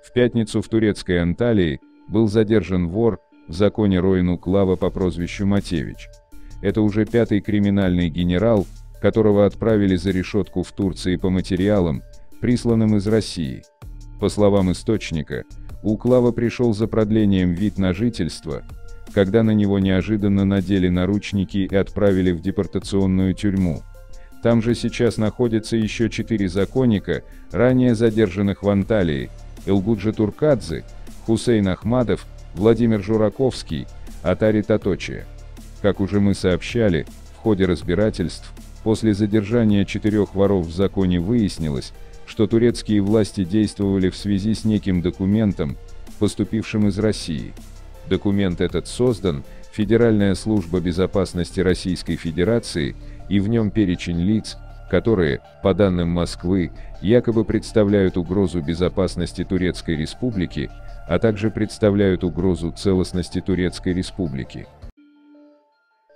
В пятницу в турецкой Анталии был задержан вор в законе Роин Уклава по прозвищу Матевич. Это уже пятый криминальный генерал, которого отправили за решетку в Турции по материалам, присланным из России. По словам источника, Уклава пришел за продлением вид на жительство, когда на него неожиданно надели наручники и отправили в депортационную тюрьму. Там же сейчас находятся еще 4 законника, ранее задержанных в Анталии: Элгуджи Туркадзе, Хусейн Ахмадов, Владимир Жураковский, Атари Таточи. Как уже мы сообщали, в ходе разбирательств, после задержания 4 воров в законе выяснилось, что турецкие власти действовали в связи с неким документом, поступившим из России. Документ этот создан Федеральная служба безопасности Российской Федерации, и в нем перечень лиц, которые, по данным Москвы, якобы представляют угрозу безопасности Турецкой Республики, а также представляют угрозу целостности Турецкой Республики.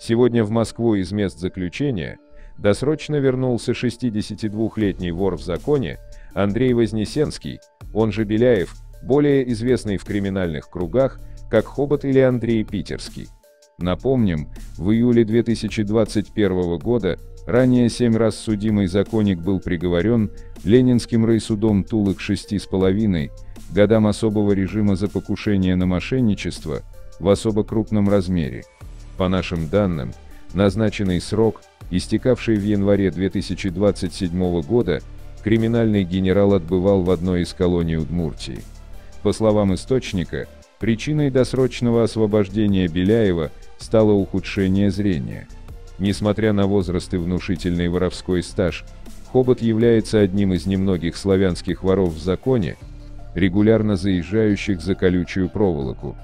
Сегодня в Москву из мест заключения досрочно вернулся 62-летний вор в законе Андрей Вознесенский, он же Беляев, более известный в криминальных кругах как Хобот или Андрей Питерский. Напомним, в июле 2021 года ранее 7 раз судимый законник был приговорен Ленинским райсудом Тулы к 6,5 годам особого режима за покушение на мошенничество в особо крупном размере. По нашим данным, назначенный срок, истекавший в январе 2027 года, криминальный генерал отбывал в одной из колоний Удмуртии. По словам источника, причиной досрочного освобождения Беляева стало ухудшение зрения. Несмотря на возраст и внушительный воровской стаж, Хобот является одним из немногих славянских воров в законе, регулярно заезжающих за колючую проволоку.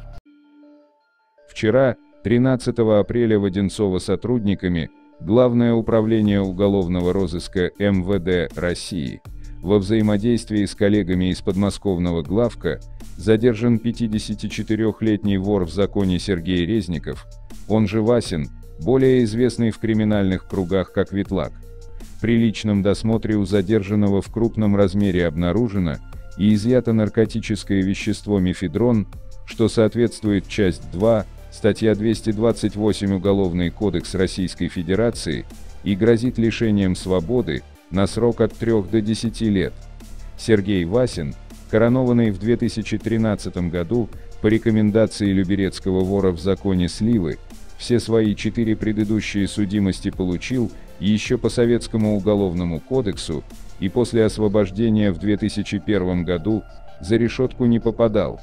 Вчера, 13 апреля, в Одинцово сотрудниками Главное управление уголовного розыска МВД России во взаимодействии с коллегами из подмосковного главка задержан 54-летний вор в законе Сергей Резников, он же Васин, более известный в криминальных кругах как Ветлак. При личном досмотре у задержанного в крупном размере обнаружено и изъято наркотическое вещество мефедрон, что соответствует часть 2, статья 228 Уголовный кодекс Российской Федерации и грозит лишением свободы на срок от 3 до 10 лет. Сергей Васин, коронованный в 2013 году по рекомендации люберецкого вора в законе Сливы, все свои 4 предыдущие судимости получил еще по Советскому уголовному кодексу и после освобождения в 2001 году за решетку не попадал.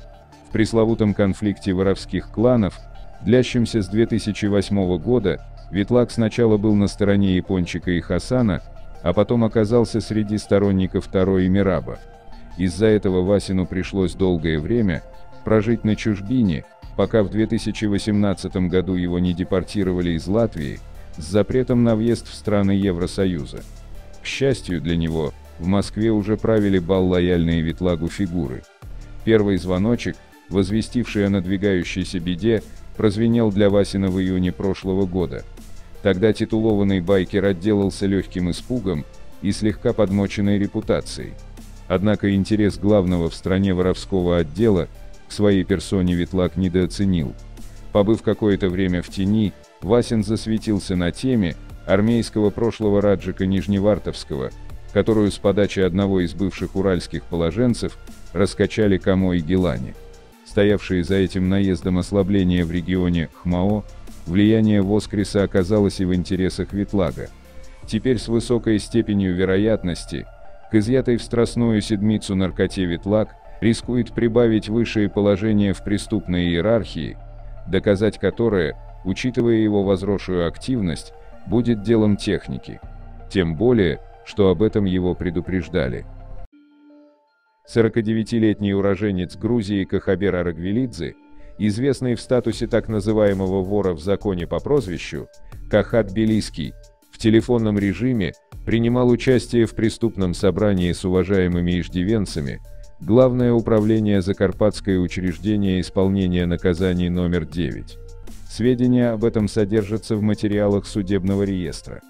В пресловутом конфликте воровских кланов, длящемся с 2008 года, Ветлак сначала был на стороне Япончика и Хасана, а потом оказался среди сторонников Таро и Мираба. Из-за этого Васину пришлось долгое время прожить на чужбине, пока в 2018 году его не депортировали из Латвии с запретом на въезд в страны Евросоюза. К счастью для него, в Москве уже правили бал лояльные Ветлагу фигуры. Первый звоночек, возвестивший о надвигающейся беде, прозвенел для Васина в июне прошлого года. Тогда титулованный байкер отделался легким испугом и слегка подмоченной репутацией. Однако интерес главного в стране воровского отдела к своей персоне Ветлак недооценил. Побыв какое-то время в тени, Васин засветился на теме армейского прошлого Раджика Нижневартовского, которую с подачи одного из бывших уральских положенцев раскачали Камо и Гелани. Стоявшие за этим наездом ослабления в регионе ХМАО, влияние Воскреса оказалось и в интересах Ветлага. Теперь с высокой степенью вероятности к изъятой в Страстную Седмицу наркоте Ветлаг рискует прибавить высшее положение в преступной иерархии, доказать которое, учитывая его возросшую активность, будет делом техники. Тем более, что об этом его предупреждали. 49-летний уроженец Грузии Кахабер Арагвелидзе, известный в статусе так называемого вора в законе по прозвищу Кахат Белиский, в телефонном режиме принимал участие в преступном собрании с уважаемыми иждивенцами, Главное управление Закарпатское учреждение исполнения наказаний номер 9. Сведения об этом содержатся в материалах судебного реестра.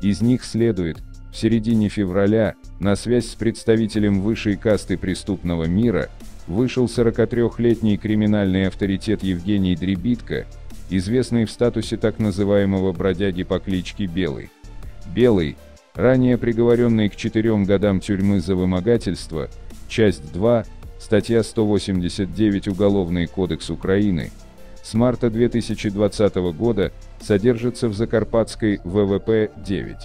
Из них следует, в середине февраля, на связь с представителем высшей касты преступного мира, вышел 43-летний криминальный авторитет Евгений Дребитко, известный в статусе так называемого бродяги по кличке Белый. Белый, ранее приговоренный к 4 годам тюрьмы за вымогательство, часть 2, статья 189 Уголовный кодекс Украины, с марта 2020 года содержится в Закарпатской ВВП-9.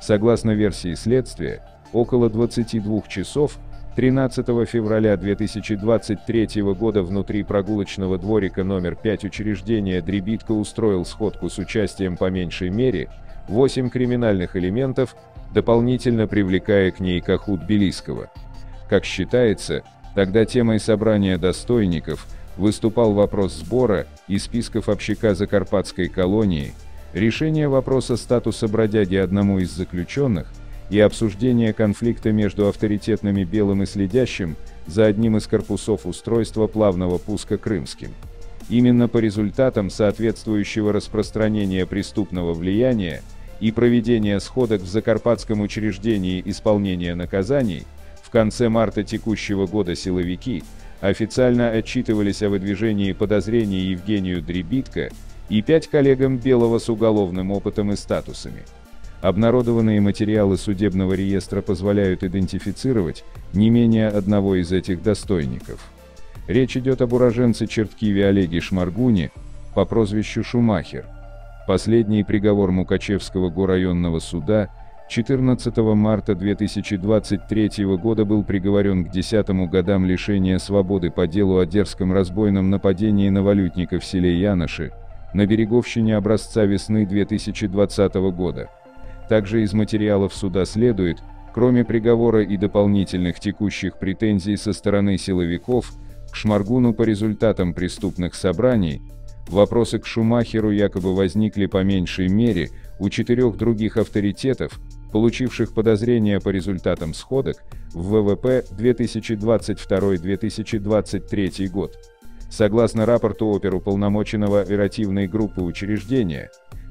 Согласно версии следствия, около 22 часов 13 февраля 2023 года внутри прогулочного дворика номер 5 учреждения Дребитко устроил сходку с участием по меньшей мере 8 криминальных элементов, дополнительно привлекая к ней Кахут Белискова. Как считается, тогда темой собрания достойников выступал вопрос сбора из списков общака Закарпатской колонии, решение вопроса статуса бродяги одному из заключенных и обсуждение конфликта между авторитетными Белым и следящим за одним из корпусов устройства плавного пуска Крымским. Именно по результатам соответствующего распространения преступного влияния и проведения сходок в Закарпатском учреждении исполнения наказаний в конце марта текущего года силовики официально отчитывались о выдвижении подозрений Евгению Дребитко и 5 коллегам Белого с уголовным опытом и статусами. Обнародованные материалы судебного реестра позволяют идентифицировать не менее одного из этих достойников. Речь идет об уроженце Черткиве Олеге Шмаргуне по прозвищу Шумахер. Последний приговор Мукачевского горрайонного суда 14 марта 2023 года был приговорен к 10 годам лишения свободы по делу о дерзком разбойном нападении на валютника в селе Яноши, на Береговщине образца весны 2020 года. Также из материалов суда следует, кроме приговора и дополнительных текущих претензий со стороны силовиков, к Шмаргуну по результатам преступных собраний, вопросы к Шумахеру якобы возникли по меньшей мере у 4 других авторитетов, получивших подозрения по результатам сходок в ВВП 2022-2023 год. Согласно рапорту оперуполномоченного оперативной группы учреждения,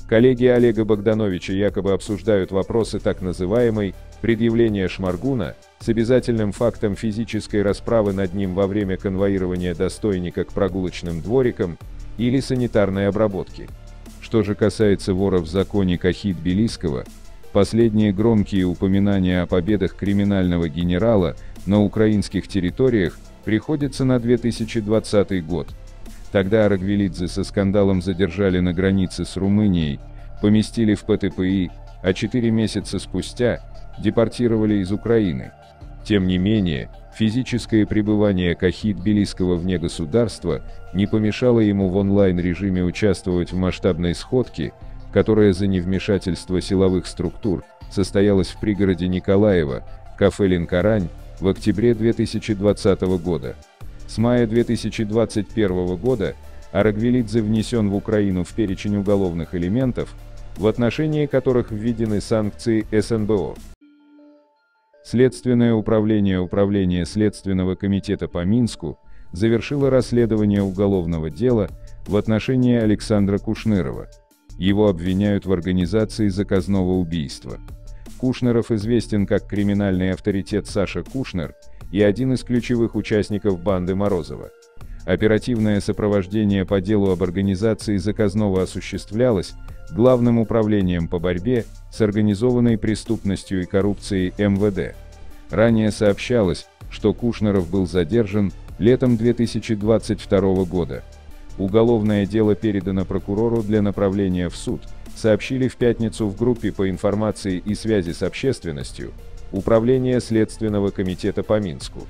коллеги Олега Богдановича якобы обсуждают вопросы так называемой «предъявления Шмаргуна» с обязательным фактом физической расправы над ним во время конвоирования достойника к прогулочным дворикам или санитарной обработки. Что же касается вора в законе Кахит Белискова, последние громкие упоминания о победах криминального генерала на украинских территориях приходятся на 2020 год. Тогда Арагвелидзе со скандалом задержали на границе с Румынией, поместили в ПТПИ, а 4 месяца спустя депортировали из Украины. Тем не менее, физическое пребывание Кахит Белискова вне государства не помешало ему в онлайн-режиме участвовать в масштабной сходке, которая за невмешательство силовых структур состоялась в пригороде Николаева, кафе «Ленкарань», в октябре 2020 года. С мая 2021 года Арагвелидзе внесен в Украину в перечень уголовных элементов, в отношении которых введены санкции СНБО. Следственное управление Следственного комитета по Минску завершило расследование уголовного дела в отношении Александра Кушнырова. Его обвиняют в организации заказного убийства. Кушныров известен как криминальный авторитет Саша Кушнер и один из ключевых участников банды Морозова. Оперативное сопровождение по делу об организации заказного осуществлялось Главным управлением по борьбе с организованной преступностью и коррупцией МВД. Ранее сообщалось, что Кушныров был задержан летом 2022 года. Уголовное дело передано прокурору для направления в суд, сообщили в пятницу в группе по информации и связи с общественностью Управления Следственного комитета по Минску.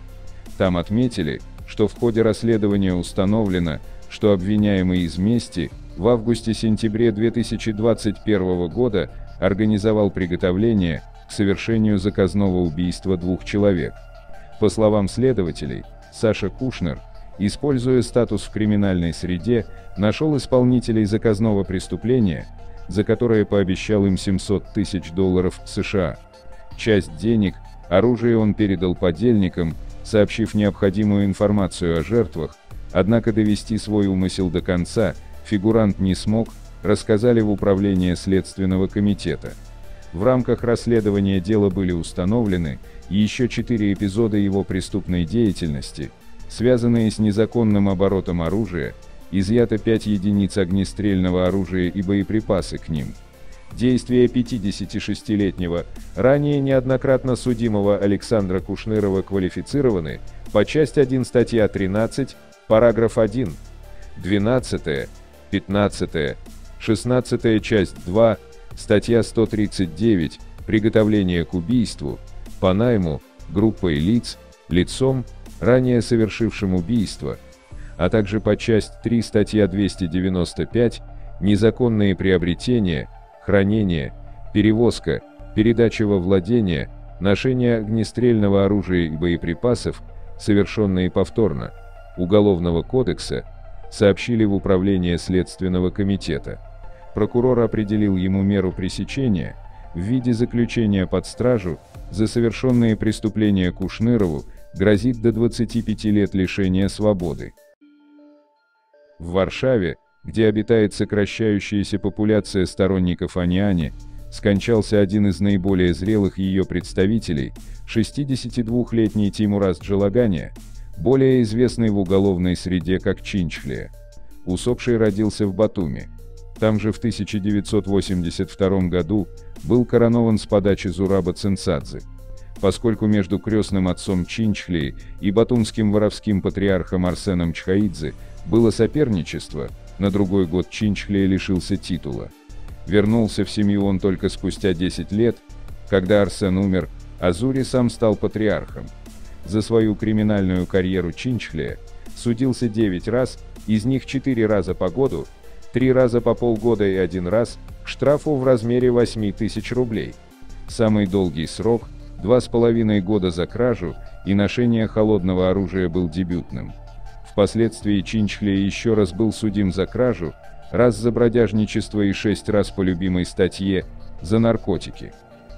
Там отметили, что в ходе расследования установлено, что обвиняемый из мести в августе-сентябре 2021 года организовал приготовление к совершению заказного убийства 2 человек. По словам следователей, Саша Кушнер, используя статус в криминальной среде, нашел исполнителей заказного преступления, за которое пообещал им $700 000 США. Часть денег, оружие он передал подельникам, сообщив необходимую информацию о жертвах, однако довести свой умысел до конца фигурант не смог, рассказали в управлении Следственного комитета. В рамках расследования дела были установлены еще 4 эпизода его преступной деятельности, связанные с незаконным оборотом оружия, изъято 5 единиц огнестрельного оружия и боеприпасы к ним. Действия 56-летнего, ранее неоднократно судимого Александра Кушнырова квалифицированы по часть 1 статья 13, параграф 1, 12, 15, 16 часть 2, статья 139, приготовление к убийству, по найму, группой лиц, лицом, ранее совершившим убийство, а также по часть 3 статья 295, незаконные приобретения, хранение, перевозка, передача во владение, ношение огнестрельного оружия и боеприпасов, совершенные повторно, Уголовного кодекса, сообщили в Управление Следственного комитета. Прокурор определил ему меру пресечения в виде заключения под стражу. За совершенные преступления Кушнырову грозит до 25 лет лишения свободы. В Варшаве, где обитает сокращающаяся популяция сторонников Аниани, скончался один из наиболее зрелых ее представителей, 62-летний Тимураз Джалагания, более известный в уголовной среде как Чинчхле. Усопший родился в Батуми. Там же в 1982 году был коронован с подачи Зураба Цинцадзе. Поскольку между крестным отцом Чинчхле и батумским воровским патриархом Арсеном Чхаидзе было соперничество, на другой год Чинчхле лишился титула. Вернулся в семью он только спустя 10 лет, когда Арсен умер, а Зури сам стал патриархом. За свою криминальную карьеру Чинчхле судился 9 раз, из них 4 раза по году, 3 раза по полгода и 1 раз к штрафу в размере 8000 рублей. Самый долгий срок – 2,5 года за кражу и ношение холодного оружия был дебютным. Впоследствии Чинчхле еще раз был судим за кражу, раз за бродяжничество и 6 раз по любимой статье за наркотики.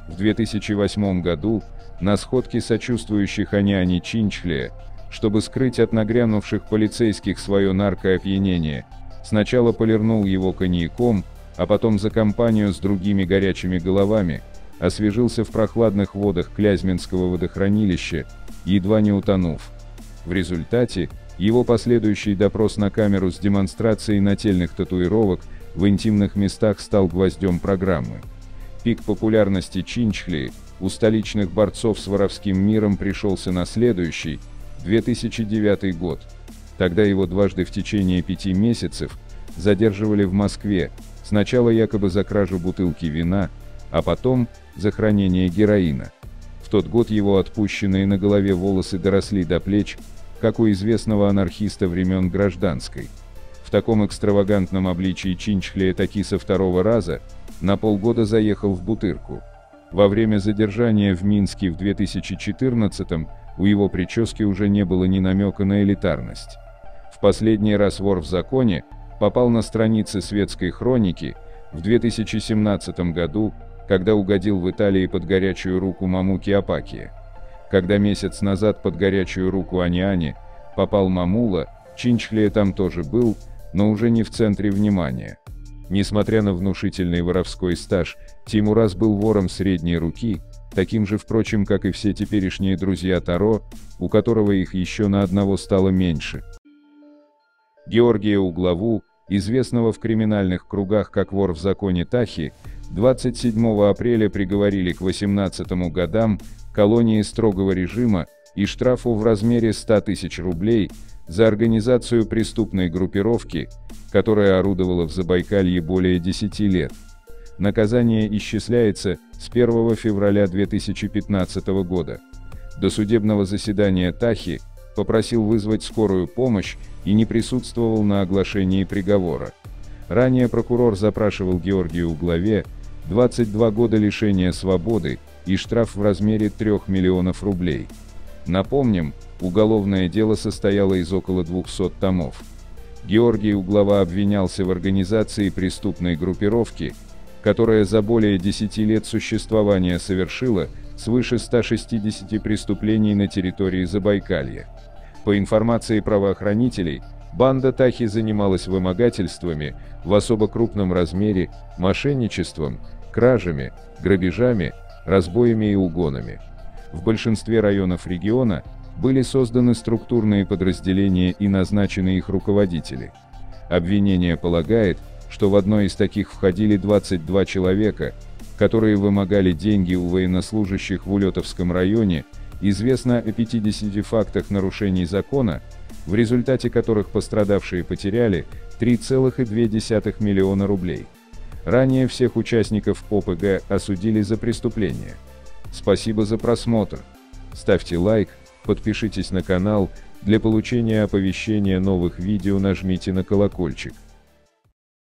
В 2008 году на сходке сочувствующих Аниани Чинчхле, чтобы скрыть от нагрянувших полицейских свое наркоопьянение, сначала полирнул его коньяком, а потом за компанию с другими горячими головами освежился в прохладных водах Клязьминского водохранилища, едва не утонув. В результате его последующий допрос на камеру с демонстрацией нательных татуировок в интимных местах стал гвоздем программы. Пик популярности Чинчхле у столичных борцов с воровским миром пришелся на следующий, 2009 год. Тогда его дважды в течение 5 месяцев задерживали в Москве, сначала якобы за кражу бутылки вина, а потом за хранение героина. В тот год его отпущенные на голове волосы доросли до плеч, как у известного анархиста времен Гражданской. В таком экстравагантном обличии Чинчхле таки со 2-го раза на полгода заехал в Бутырку. Во время задержания в Минске в 2014-м у его прически уже не было ни намека на элитарность. В последний раз вор в законе попал на страницы светской хроники в 2017 году, когда угодил в Италии под горячую руку Мамуки Апакия. Когда месяц назад под горячую руку Аниани попал Мамула, Чинчхле там тоже был, но уже не в центре внимания. Несмотря на внушительный воровской стаж, Тимураз был вором средней руки, таким же, впрочем, как и все теперешние друзья Таро, у которого их еще на одного стало меньше. Георгия Углаву, известного в криминальных кругах как вор в законе Тахи, 27 апреля приговорили к 18 годам колонии строгого режима и штрафу в размере 100 тысяч рублей за организацию преступной группировки, которая орудовала в Забайкалье более 10 лет. Наказание исчисляется с 1 февраля 2015 года. До судебного заседания Тахи попросил вызвать скорую помощь и не присутствовал на оглашении приговора. Ранее прокурор запрашивал Георгию Углаве 22 года лишения свободы и штраф в размере 3 миллионов рублей. Напомним, уголовное дело состояло из около 200 томов. Георгий Углава обвинялся в организации преступной группировки, которая за более 10 лет существования совершила свыше 160 преступлений на территории Забайкалья. По информации правоохранителей, банда Тахи занималась вымогательствами в особо крупном размере, мошенничеством, кражами, грабежами, разбоями и угонами. В большинстве районов региона Были созданы структурные подразделения и назначены их руководители. Обвинение полагает, что в одно из таких входили 22 человека, которые вымогали деньги у военнослужащих в Улетовском районе. Известно о 50 фактах нарушений закона, в результате которых пострадавшие потеряли 3,2 миллиона рублей. Ранее всех участников ОПГ осудили за преступление. Спасибо за просмотр. Ставьте лайк, подпишитесь на канал, для получения оповещения новых видео нажмите на колокольчик.